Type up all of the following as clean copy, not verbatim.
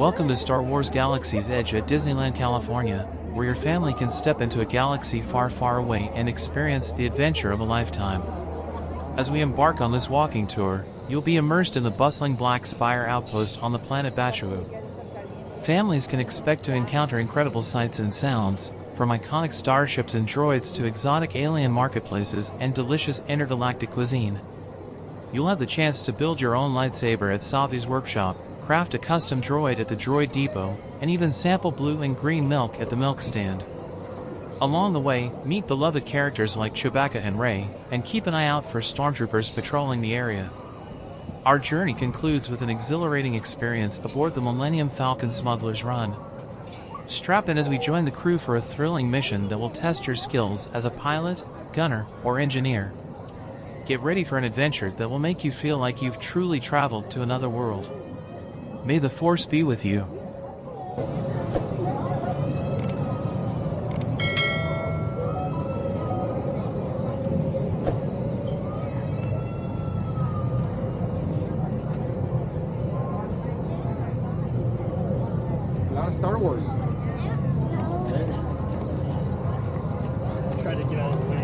Welcome to Star Wars Galaxy's Edge at Disneyland California, where your family can step into a galaxy far, far away and experience the adventure of a lifetime. As we embark on this walking tour, you'll be immersed in the bustling Black Spire Outpost on the planet Batuu. Families can expect to encounter incredible sights and sounds, from iconic starships and droids to exotic alien marketplaces and delicious intergalactic cuisine. You'll have the chance to build your own lightsaber at Savi's workshop, craft a custom droid at the Droid Depot, and even sample blue and green milk at the milk stand. Along the way, meet beloved characters like Chewbacca and Rey, and keep an eye out for stormtroopers patrolling the area. Our journey concludes with an exhilarating experience aboard the Millennium Falcon Smugglers Run. Strap in as we join the crew for a thrilling mission that will test your skills as a pilot, gunner, or engineer. Get ready for an adventure that will make you feel like you've truly traveled to another world. May the Force be with you. A lot of Star Wars. Try to get out of the way.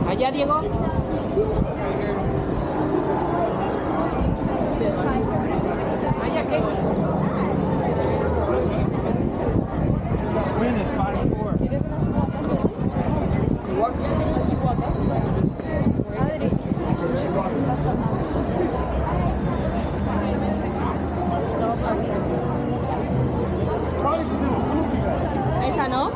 Allá, Diego. Allá, ¿qué? Win at 5-4. What? Esa no.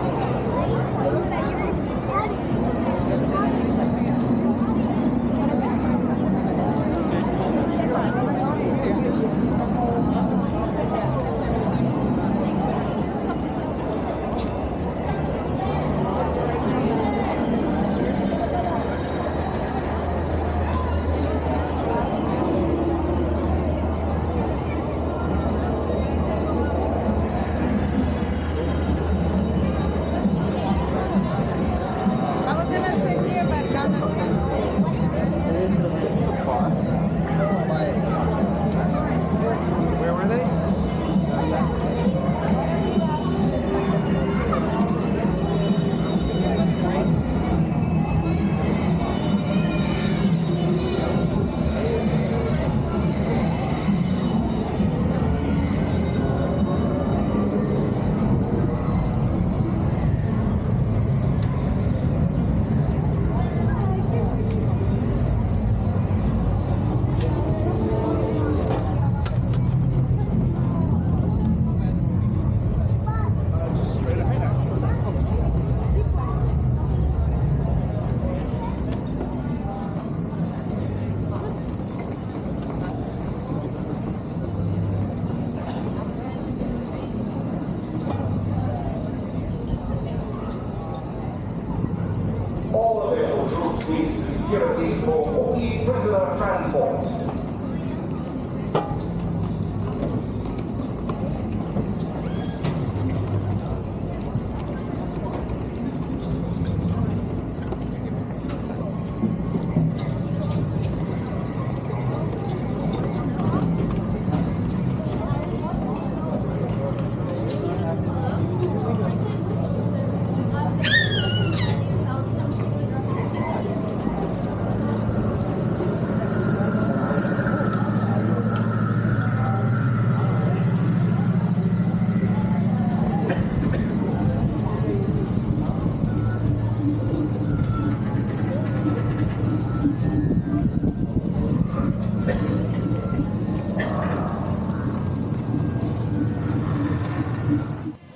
security for only prisoner transport.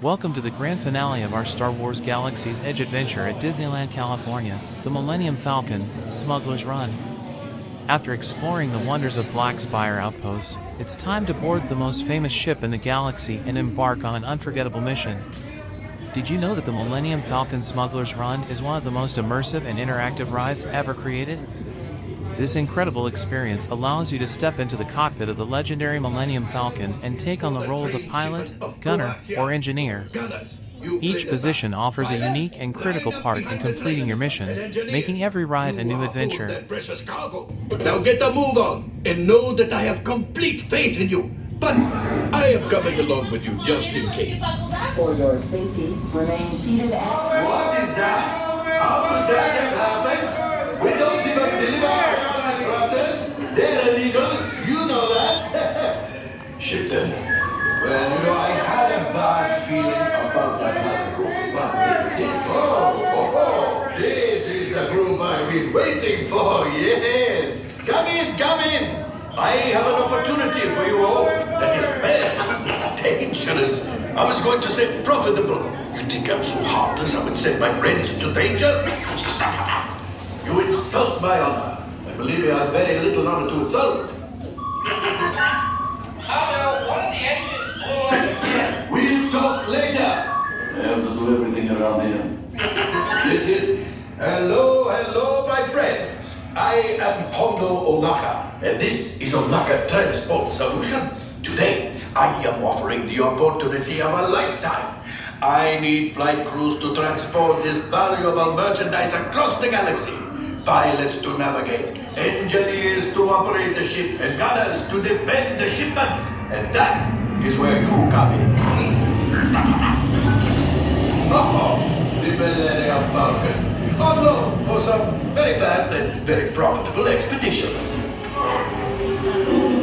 Welcome to the grand finale of our Star Wars Galaxy's Edge adventure at Disneyland California, the Millennium Falcon, Smugglers Run. After exploring the wonders of Black Spire Outpost, it's time to board the most famous ship in the galaxy and embark on an unforgettable mission. Did you know that the Millennium Falcon Smugglers Run is one of the most immersive and interactive rides ever created? This incredible experience allows you to step into the cockpit of the legendary Millennium Falcon and take on the roles of pilot, gunner, or engineer. Each position offers a unique and critical part in completing your mission, making every ride a new adventure. Now get a move on, and know that I have complete faith in you. But I am coming along with you just in case. For your safety, remain seated at... What is that? How could that have happened? We don't even deliver disruptors. They're illegal. You know that. Shifted. Well, I had a bad feeling about that massacre. But this is the group I've been waiting for. Yes. Come in, come in. I have an opportunity for you all that is very dangerous. I was going to say profitable. You think I'm so heartless I would send my friends into danger? You insult my honor. I believe you have very little honor to insult. Hondo, one of the engines blew up again. We'll talk later. I have to do everything around here. This is... Hello, my friends. I am Hondo Ohnaka, and this is Ohnaka Transport Solutions. Today, I am offering the opportunity of a lifetime. I need flight crews to transport this valuable merchandise across the galaxy. Pilots to navigate, engineers to operate the ship, and gunners to defend the shipments. And that is where you come in. The Millennium Falcon. On loan for some very fast and very profitable expeditions.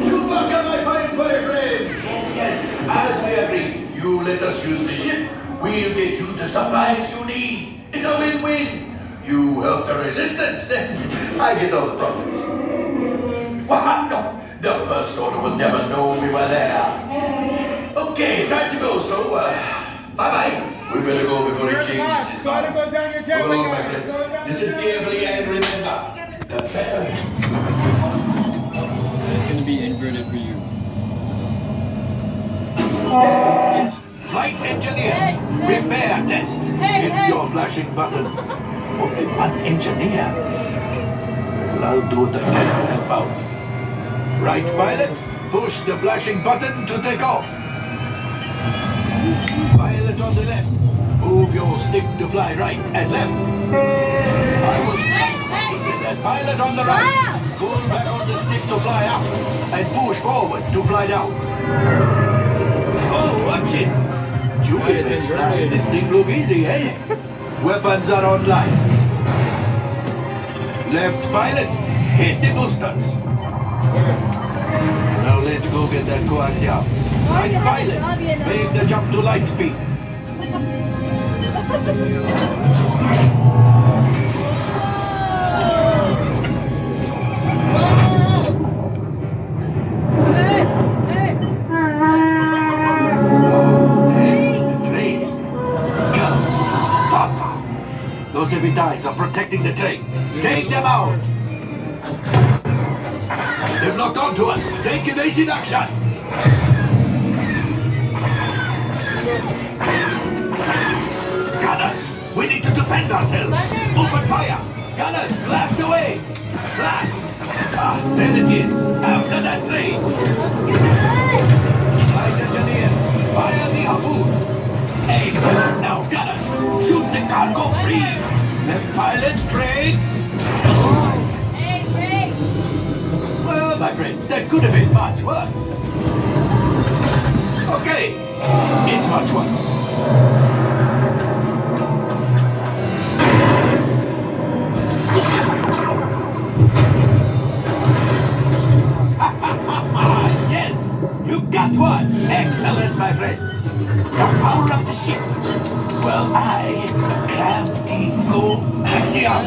Chewbacca, my fine furry friend! Yes, as we agreed, you let us use the ship. We'll get you the supplies you need. It's a win-win. You help the resistance, and I get all the profits. What? No, the First Order will never know we were there. Okay, time to go, so, bye-bye. We better go before it changes. Gotta go down your jet. Come along, my friends. Listen carefully and remember, the better. It's gonna be inverted for you. Yes. Flight engineers, repair test. Hit your flashing buttons. Only one engineer. Well, I'll do what I can to help out. Right, pilot? Push the flashing button to take off. Pilot on the left. Move your stick to fly right and left. I was and pilot on the right. Pull back on the stick to fly up. And push forward to fly down. Oh, watch it. Chewie, this thing look easy, eh? Weapons are online. Left pilot, hit the boosters. Now let's go get that coaxial. Right pilot, make the jump to light speed. Those heavy ties are protecting the train. Take them out! They've locked onto us. Take evasive action! Gunners, we need to defend ourselves. Open fire! Gunners, blast away! Blast! Ah, there it is! After that train! Flight engineers, fire the harpoon! Excellent! Now, gunners, shoot the cargo free! Left pilot, brakes! Hey, Ray! Well, my friends, that could have been much worse. Okay, it's much worse. Yes, you got one. Excellent, my friends. The power of the ship. Well, I can go axiom.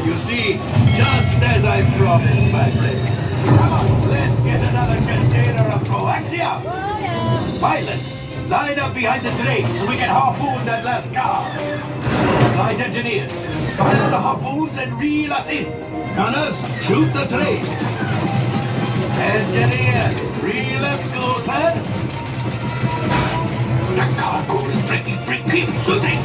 You see, just as I promised, my friend. Come on, let's get another container of coaxium. Oh, yeah. Pilots, line up behind the train so we can harpoon that last car. Flight engineers, fire the harpoons and reel us in. Gunners, shoot the train. Engineers, reel us closer. The cargo is breaking free. Keep shooting.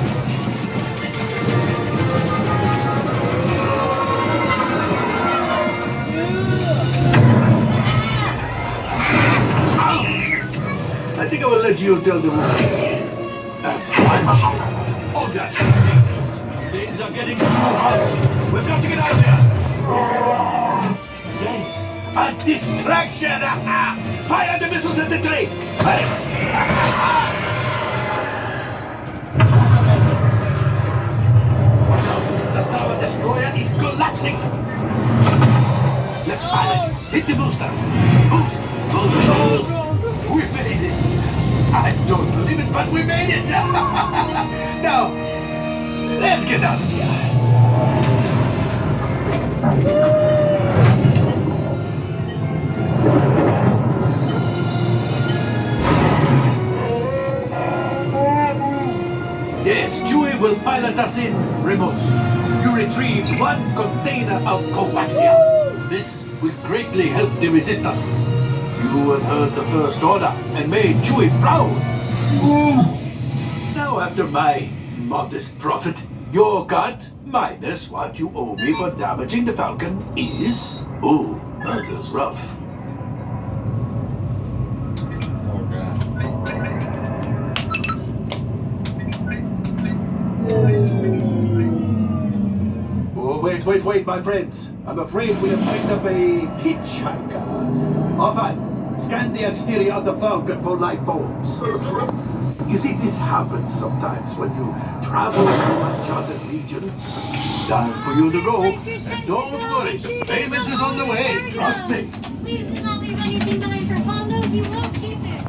I think I will let you tell the rest. Punch! Hold that. Things are getting too hot. We've got to get out here. Yes, a distraction. Fire the missiles at the train. Watch out. The Star Destroyer is collapsing. Left pilot, hit the boosters. Boost. We made it! I don't believe it, but we made it! Now, let's get out of here. Yes, Chewie will pilot us in remote. You retrieved one container of coaxium. This will greatly help the resistance. You have heard the First Order and made Chewie proud. Now, after my modest profit, your cut, minus what you owe me for damaging the Falcon, is... Oh, that is rough. Oh god. Oh, wait, my friends. I'm afraid we have picked up a hitchhiker. Fine. Scan the exterior of the Falcon for life forms. You see, this happens sometimes when you travel through uncharted region. Time for you to go. And don't worry, payment is on the way. Trust me. Please do not leave anything behind for Hondo. He will keep it.